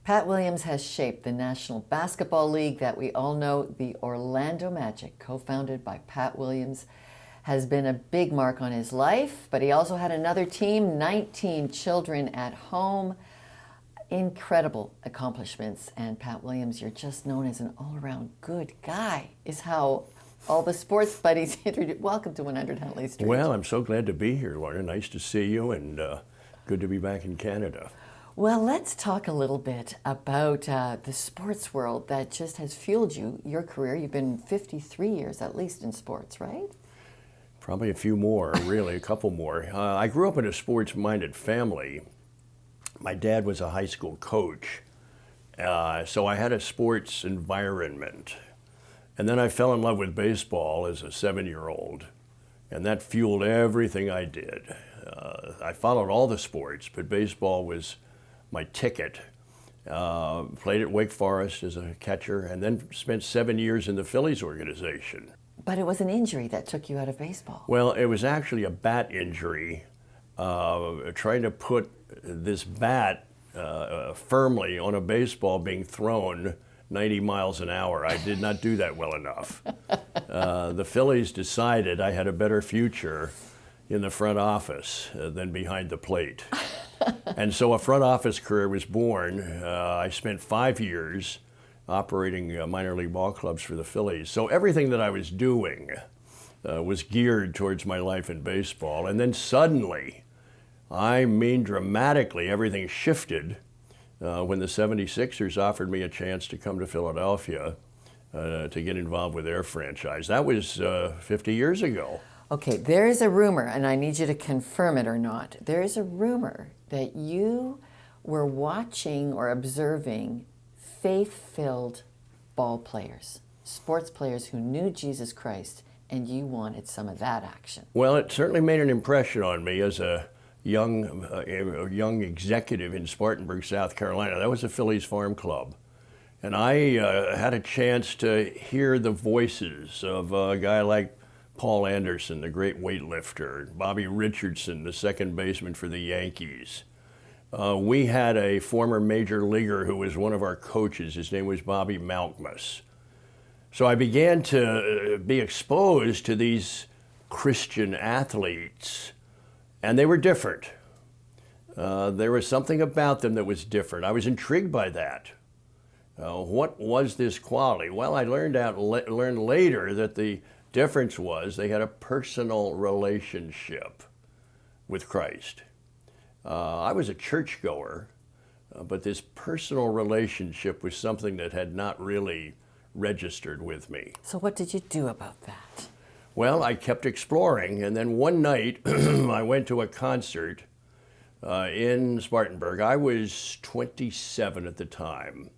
Pat Williams has shaped the National Basketball League that we all know. The Orlando Magic, co-founded by Pat Williams, has been a big mark on his life, but he also had another team, 19 children at home. Incredible accomplishments. And Pat Williams, you're just known as an all-around good guy, is how all the sports buddies introduce. Welcome to 100 Huntley Street. Well, I'm so glad to be here, Laura. Nice to see you, and good to be back in Canada. Well, let's talk a little bit about the sports world that just has fueled you, your career. You've been 53 years at least in sports, right? Probably a few more, really, a couple more. I grew up in a sports-minded family. My dad was a high school coach, so I had a sports environment. And then I fell in love with baseball as a 7-year-old, and that fueled everything I did. I followed all the sports, but baseball was my ticket. Played at Wake Forest as a catcher, and then spent 7 years in the Phillies organization. But it was an injury that took you out of baseball. Well, it was actually a bat injury. Trying to put this bat firmly on a baseball being thrown 90 miles an hour. I did not do that well enough. The Phillies decided I had a better future in the front office than behind the plate. And so a front office career was born. I spent 5 years operating minor league ball clubs for the Phillies. So everything that I was doing was geared towards my life in baseball. And then suddenly, I mean dramatically, everything shifted when the 76ers offered me a chance to come to Philadelphia to get involved with their franchise. That was 50 years ago. Okay, there is a rumor, and I need you to confirm it or not. There is a rumor that you were watching or observing faith-filled ball players, sports players who knew Jesus Christ, and you wanted some of that action. Well, it certainly made an impression on me as a young executive in Spartanburg, South Carolina. That was a Phillies farm club. And I had a chance to hear the voices of a guy like Paul Anderson, the great weightlifter, Bobby Richardson, the second baseman for the Yankees. We had a former major leaguer who was one of our coaches. His name was Bobby Malkmus. So I began to be exposed to these Christian athletes, and they were different. There was something about them that was different. I was intrigued by that. What was this quality? Well, I learned later that the difference was they had a personal relationship with Christ. I was a churchgoer, but this personal relationship was something that had not really registered with me. So what did you do about that? Well, I kept exploring, and then one night I went to a concert in Spartanburg. I was 27 at the time.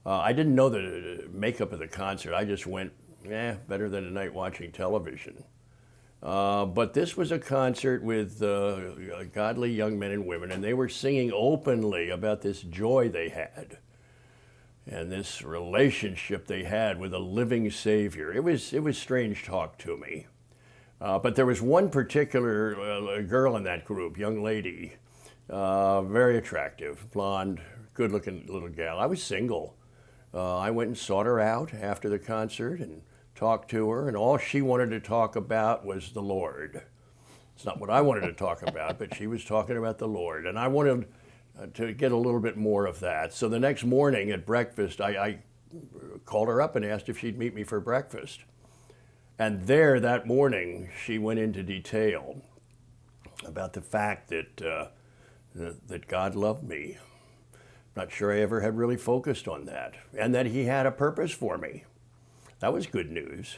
I didn't know the makeup of the concert. I just went, better than a night watching television. But this was a concert with godly young men and women, and they were singing openly about this joy they had and this relationship they had with a living Savior. It was strange talk to me. But there was one particular girl in that group, young lady, very attractive, blonde, good-looking little gal. I was single. I went and sought her out after the concert and talked to her, and all she wanted to talk about was the Lord. It's not what I wanted to talk about, but she was talking about the Lord, and I wanted to get a little bit more of that. So the next morning at breakfast, I called her up and asked if she'd meet me for breakfast. And there that morning, she went into detail about the fact that God loved me. Not sure I ever had really focused on that, and that He had a purpose for me. That was good news.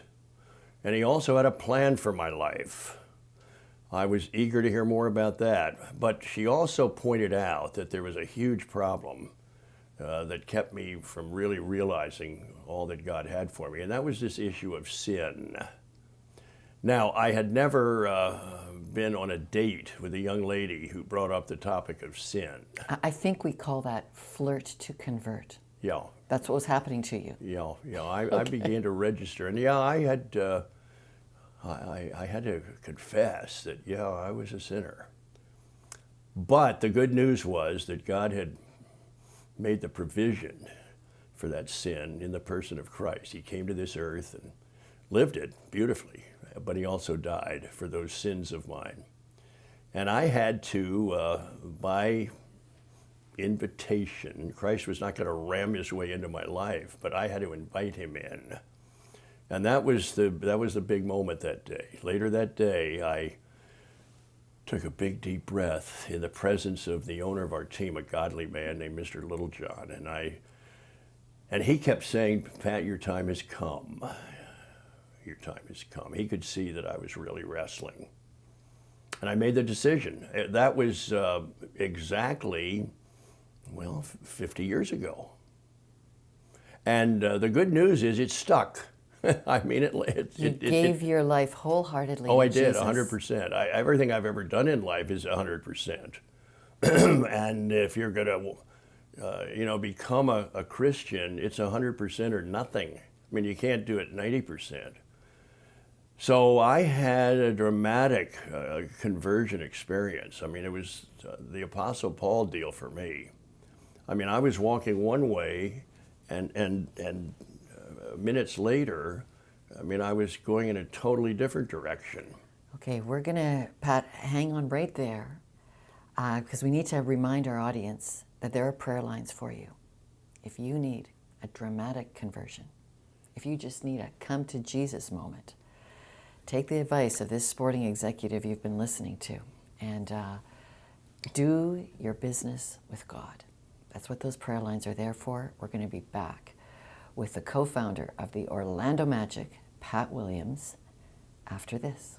And He also had a plan for my life. I was eager to hear more about that, but she also pointed out that there was a huge problem that kept me from really realizing all that God had for me, and that was this issue of sin. Now, I had never been on a date with a young lady who brought up the topic of sin. I think we call that flirt to convert. Yeah. That's what was happening to you. Yeah. I began to register, and I had to confess that, I was a sinner. But the good news was that God had made the provision for that sin in the person of Christ. He came to this earth and lived it beautifully, but he also died for those sins of mine. And I had to, by invitation, Christ was not going to ram his way into my life, but I had to invite him in. And that was the big moment that day. Later that day, I took a big deep breath in the presence of the owner of our team, a godly man named Mr. Littlejohn, and he kept saying, "Pat, your time has come. Your time has come." He could see that I was really wrestling. And I made the decision. That was exactly, 50 years ago. And the good news is it stuck. I mean, You gave your life wholeheartedly Oh, to I did, Jesus. 100%. Everything I've ever done in life is 100%. And if you're going to, become a Christian, it's 100% or nothing. I mean, you can't do it 90%. So I had a dramatic conversion experience. I mean, it was the Apostle Paul deal for me. I mean, I was walking one way, and minutes later, I mean, I was going in a totally different direction. Okay, we're going to, Pat, hang on right there, because we need to remind our audience that there are prayer lines for you. If you need a dramatic conversion, if you just need a come to Jesus moment, take the advice of this sporting executive you've been listening to and do your business with God. That's what those prayer lines are there for. We're going to be back with the co-founder of the Orlando Magic, Pat Williams, after this.